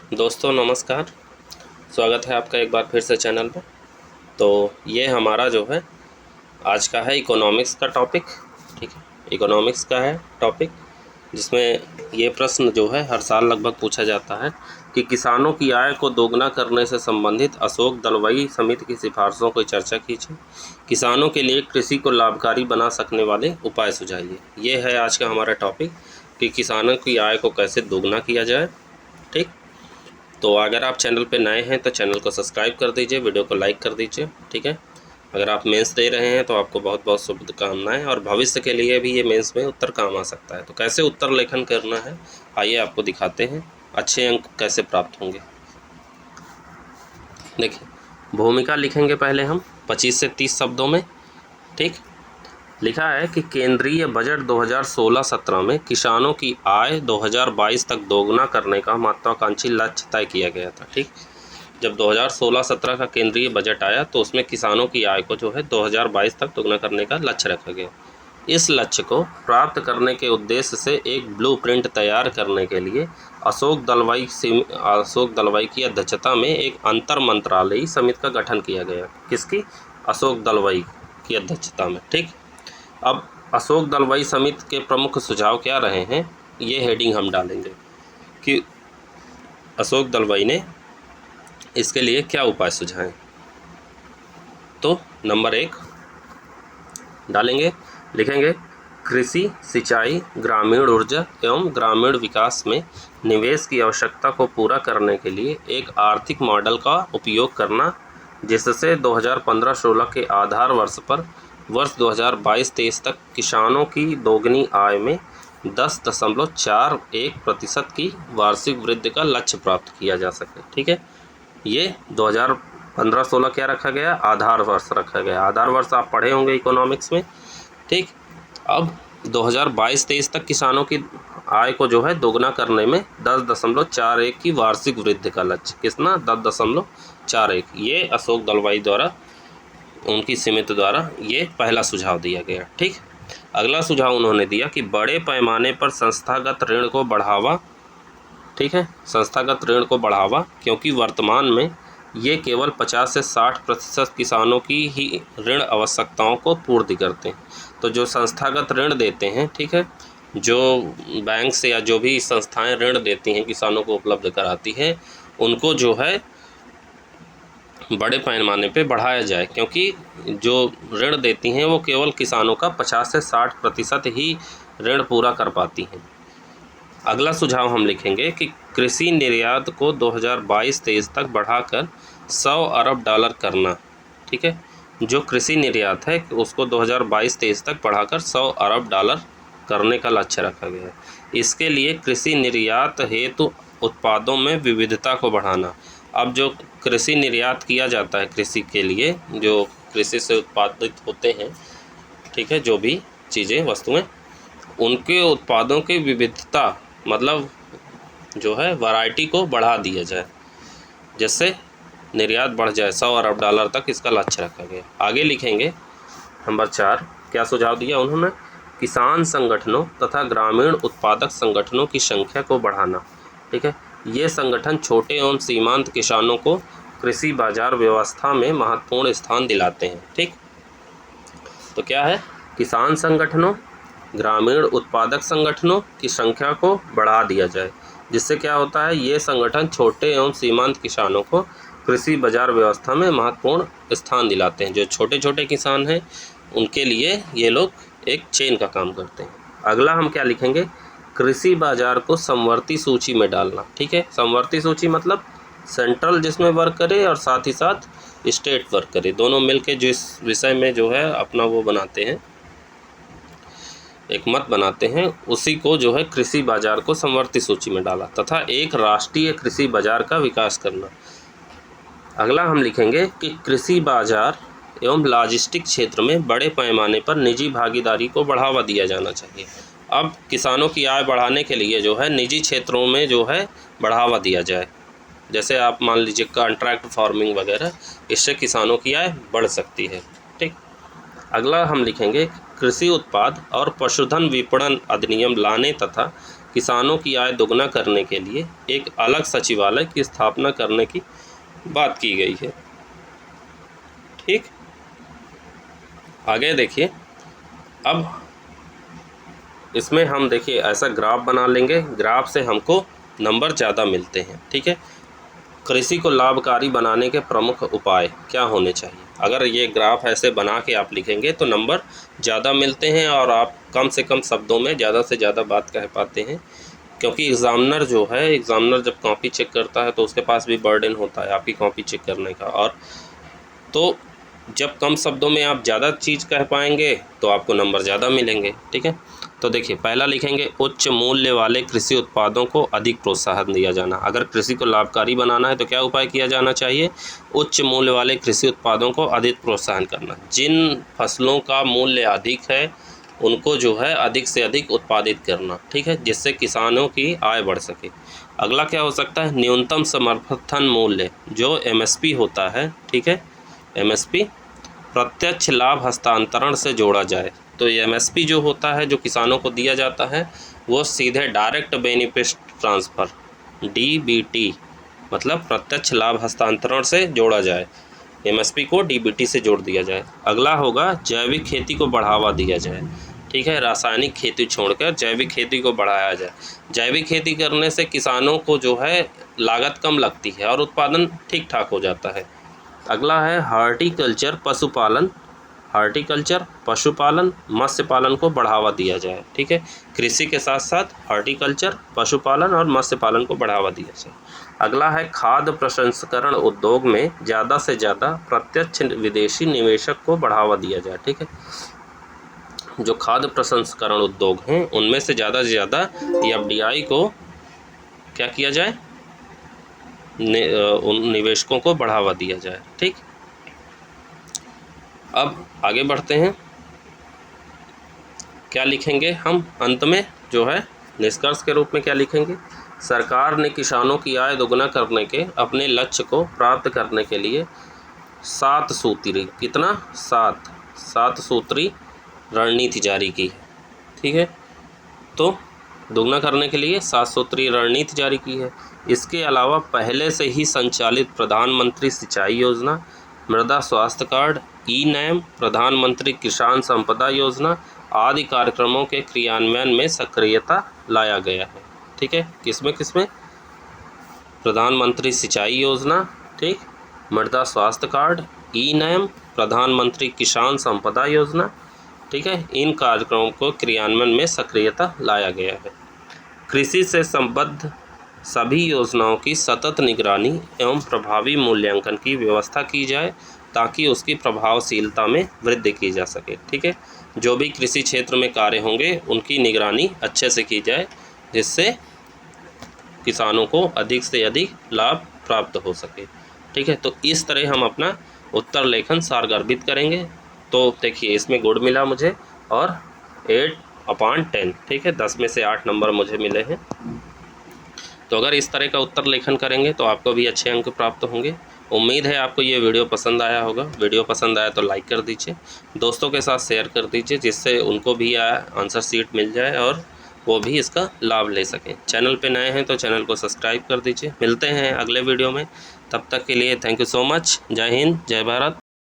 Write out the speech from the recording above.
दोस्तों नमस्कार। स्वागत है आपका एक बार फिर से चैनल पर। तो ये हमारा जो है आज का है इकोनॉमिक्स का टॉपिक। ठीक है, इकोनॉमिक्स का है टॉपिक, जिसमें ये प्रश्न जो है हर साल लगभग पूछा जाता है कि किसानों की आय को दोगुना करने से संबंधित अशोक दलवाई समिति की सिफारिशों की चर्चा कीजिए। किसानों के लिए कृषि को लाभकारी बना सकने वाले उपाय सुझाइए। ये है आज का हमारा टॉपिक कि किसानों की आय को कैसे दोगुना किया जाए। ठीक, तो अगर आप चैनल पे नए हैं तो चैनल को सब्सक्राइब कर दीजिए, वीडियो को लाइक कर दीजिए। ठीक है, अगर आप मेंस दे रहे हैं तो आपको बहुत बहुत शुभकामनाएं, और भविष्य के लिए भी ये मेंस में उत्तर काम आ सकता है। तो कैसे उत्तर लेखन करना है आइए आपको दिखाते हैं, अच्छे अंक कैसे प्राप्त होंगे। देखिए, भूमिका लिखेंगे पहले हम 25 से 30 शब्दों में। ठीक, लिखा है कि केंद्रीय बजट 2016-17 में किसानों की आय 2022 तक दोगुना करने का महत्वाकांक्षी लक्ष्य तय किया गया था। ठीक, जब 2016-17 का केंद्रीय बजट आया तो उसमें किसानों की आय को जो है 2022 तक दोगुना करने का लक्ष्य रखा गया। इस लक्ष्य को प्राप्त करने के उद्देश्य से एक ब्लूप्रिंट तैयार करने के लिए अशोक दलवाई की अध्यक्षता में एक अंतर मंत्रालयी समिति का गठन किया गया। किसकी? अशोक दलवाई की अध्यक्षता में। ठीक, अब अशोक दलवाई समिति के प्रमुख सुझाव क्या रहे हैं, ये हेडिंग हम डालेंगे कि अशोक दलवाई ने इसके लिए क्या उपाय सुझाए। तो नंबर 1 डालेंगे, लिखेंगे कृषि, सिंचाई, ग्रामीण ऊर्जा एवं ग्रामीण विकास में निवेश की आवश्यकता को पूरा करने के लिए एक आर्थिक मॉडल का उपयोग करना, जिससे 2015-16 के आधार वर्ष पर वर्ष 2022-23 तक किसानों की दोगुनी आय में 10.41% की वार्षिक वृद्धि का लक्ष्य प्राप्त किया जा सके। ठीक है, ये 2015-16 क्या रखा गया? आधार वर्ष रखा गया। आधार वर्ष आप पढ़े होंगे इकोनॉमिक्स में। ठीक, अब 2022-23 तक किसानों की आय को जो है दोगुना करने में 10.41 की वार्षिक वृद्धि का लक्ष्य। कितना? 10.41। ये अशोक दलवाई द्वारा, उनकी समिति द्वारा ये पहला सुझाव दिया गया। ठीक, अगला सुझाव उन्होंने दिया कि बड़े पैमाने पर संस्थागत ऋण को बढ़ावा। ठीक है, संस्थागत ऋण को बढ़ावा, क्योंकि वर्तमान में ये केवल 50 से 60% किसानों की ही ऋण आवश्यकताओं को पूर्ति करते हैं। तो जो संस्थागत ऋण देते हैं, ठीक है, जो बैंक से या जो भी संस्थाएं ऋण देती हैं किसानों को उपलब्ध कराती हैं, उनको जो है बड़े पैमाने पे बढ़ाया जाए, क्योंकि जो ऋण देती हैं वो केवल किसानों का 50 से 60% ही ऋण पूरा कर पाती हैं। अगला सुझाव हम लिखेंगे कि कृषि निर्यात को 2022-23 तक बढ़ाकर 100 अरब डॉलर करना। ठीक है, जो कृषि निर्यात है उसको 2022-23 तक बढ़ाकर 100 अरब डॉलर करने का लक्ष्य रखा गया है। इसके लिए कृषि निर्यात हेतु उत्पादों में विविधता को बढ़ाना। अब जो कृषि निर्यात किया जाता है कृषि के लिए, जो कृषि से उत्पादित होते हैं, ठीक है, जो भी चीज़ें वस्तुएं, उनके उत्पादों की विविधता मतलब जो है वैरायटी को बढ़ा दिया जाए, जिससे निर्यात बढ़ जाए। 100 अरब डॉलर तक इसका लक्ष्य रखा गया। आगे लिखेंगे नंबर 4, क्या सुझाव दिया उन्होंने? किसान संगठनों तथा ग्रामीण उत्पादक संगठनों की संख्या को बढ़ाना। ठीक है, ये संगठन छोटे एवं सीमांत किसानों को कृषि बाजार व्यवस्था में महत्वपूर्ण स्थान दिलाते हैं। ठीक, तो क्या है? किसान संगठनों, ग्रामीण उत्पादक संगठनों की संख्या को बढ़ा दिया जाए, जिससे क्या होता है, ये संगठन छोटे एवं सीमांत किसानों को कृषि बाजार व्यवस्था में महत्वपूर्ण स्थान दिलाते हैं। जो छोटे छोटे किसान हैं उनके लिए ये लोग एक चेन का काम करते हैं। अगला हम क्या लिखेंगे? कृषि बाजार को समवर्ती सूची में डालना। ठीक है, समवर्ती सूची मतलब सेंट्रल जिसमें वर्क करे और साथ ही साथ स्टेट वर्क करे, दोनों मिलके जो इस विषय में जो है अपना वो बनाते हैं, एक मत बनाते हैं, उसी को जो है कृषि बाजार को समवर्ती सूची में डाला, तथा एक राष्ट्रीय कृषि बाजार का विकास करना। अगला हम लिखेंगे कि कृषि बाजार एवं लॉजिस्टिक क्षेत्र में बड़े पैमाने पर निजी भागीदारी को बढ़ावा दिया जाना चाहिए। अब किसानों की आय बढ़ाने के लिए जो है निजी क्षेत्रों में जो है बढ़ावा दिया जाए, जैसे आप मान लीजिए कॉन्ट्रैक्ट फार्मिंग वगैरह, इससे किसानों की आय बढ़ सकती है। ठीक, अगला हम लिखेंगे कृषि उत्पाद और पशुधन विपणन अधिनियम लाने तथा किसानों की आय दोगुना करने के लिए एक अलग सचिवालय की स्थापना करने की बात की गई है। ठीक, आगे देखिए। अब इसमें हम देखिए ऐसा ग्राफ बना लेंगे, ग्राफ से हमको नंबर ज़्यादा मिलते हैं। ठीक है, कृषि को लाभकारी बनाने के प्रमुख उपाय क्या होने चाहिए। अगर ये ग्राफ ऐसे बना के आप लिखेंगे तो नंबर ज़्यादा मिलते हैं और आप कम से कम शब्दों में ज़्यादा से ज़्यादा बात कह पाते हैं। क्योंकि एग्ज़ामिनर जो है, एग्ज़ामिनर जब कॉपी चेक करता है तो उसके पास भी बर्डन होता है आपकी कॉपी चेक करने का, और तो जब कम शब्दों में आप ज़्यादा चीज़ कह पाएंगे तो आपको नंबर ज़्यादा मिलेंगे। ठीक है, तो देखिए पहला लिखेंगे उच्च मूल्य वाले कृषि उत्पादों को अधिक प्रोत्साहन दिया जाना। अगर कृषि को लाभकारी बनाना है तो क्या उपाय किया जाना चाहिए, उच्च मूल्य वाले कृषि उत्पादों को अधिक प्रोत्साहन करना। जिन फसलों का मूल्य अधिक है उनको जो है अधिक से अधिक उत्पादित करना। ठीक है, जिससे किसानों की आय बढ़ सके। अगला क्या हो सकता है, न्यूनतम समर्थन मूल्य जो MSP होता है। ठीक है, MSP प्रत्यक्ष लाभ हस्तांतरण से जोड़ा जाए। तो ये MSP जो होता है, जो किसानों को दिया जाता है, वो सीधे डायरेक्ट बेनिफिट ट्रांसफ़र DBT मतलब प्रत्यक्ष लाभ हस्तांतरण से जोड़ा जाए। MSP को DBT से जोड़ दिया जाए। अगला होगा जैविक खेती को बढ़ावा दिया जाए। ठीक है, रासायनिक खेती छोड़कर जैविक खेती को बढ़ाया जाए। जैविक खेती करने से किसानों को जो है लागत कम लगती है और उत्पादन ठीक ठाक हो जाता है। अगला है हॉर्टिकल्चर पशुपालन, हॉर्टिकल्चर पशुपालन मत्स्य पालन को बढ़ावा दिया जाए। ठीक है, कृषि के साथ साथ हॉर्टिकल्चर पशुपालन और मत्स्य पालन को बढ़ावा दिया जाए। अगला है खाद्य प्रसंस्करण उद्योग में ज़्यादा से ज़्यादा प्रत्यक्ष विदेशी निवेशक को बढ़ावा दिया जाए। ठीक है, जो खाद्य प्रसंस्करण उद्योग हैं उनमें से ज़्यादा FDI को क्या किया जाए, उन निवेशकों को बढ़ावा दिया जाए। ठीक, अब आगे बढ़ते हैं। क्या लिखेंगे हम अंत में, जो है निष्कर्ष के रूप में क्या लिखेंगे, सरकार ने किसानों की आय दोगुना करने के अपने लक्ष्य को प्राप्त करने के लिए 7 सूत्री, कितना 7 सूत्री रणनीति जारी की है। ठीक है, तो दोगुना करने के लिए 7 सूत्री रणनीति जारी की है। इसके अलावा पहले से ही संचालित प्रधानमंत्री सिंचाई योजना, मृदा स्वास्थ्य कार्ड, E-NAM, प्रधानमंत्री किसान संपदा योजना आदि कार्यक्रमों के क्रियान्वयन में सक्रियता लाया गया है। ठीक है, किसमें प्रधानमंत्री सिंचाई योजना, ठीक, मृदा स्वास्थ्य कार्ड, E-NAM, प्रधानमंत्री किसान संपदा योजना। ठीक है, इन कार्यक्रमों को क्रियान्वयन में सक्रियता लाया गया है। कृषि से संबद्ध सभी योजनाओं की सतत निगरानी एवं प्रभावी मूल्यांकन की व्यवस्था की जाए ताकि उसकी प्रभावशीलता में वृद्धि की जा सके। ठीक है, जो भी कृषि क्षेत्र में कार्य होंगे उनकी निगरानी अच्छे से की जाए जिससे किसानों को अधिक से अधिक लाभ प्राप्त हो सके। ठीक है, तो इस तरह हम अपना उत्तर लेखन सारगर्भित करेंगे। तो देखिए इसमें गुड मिला मुझे और 8/10। ठीक है, 10 में से 8 नंबर मुझे मिले हैं। तो अगर इस तरह का उत्तर लेखन करेंगे तो आपको भी अच्छे अंक प्राप्त होंगे। उम्मीद है आपको ये वीडियो पसंद आया होगा। वीडियो पसंद आया तो लाइक कर दीजिए, दोस्तों के साथ शेयर कर दीजिए जिससे उनको भी आंसर शीट मिल जाए और वो भी इसका लाभ ले सकें। चैनल पे नए हैं तो चैनल को सब्सक्राइब कर दीजिए। मिलते हैं अगले वीडियो में, तब तक के लिए थैंक यू सो मच। जय हिंद, जय भारत।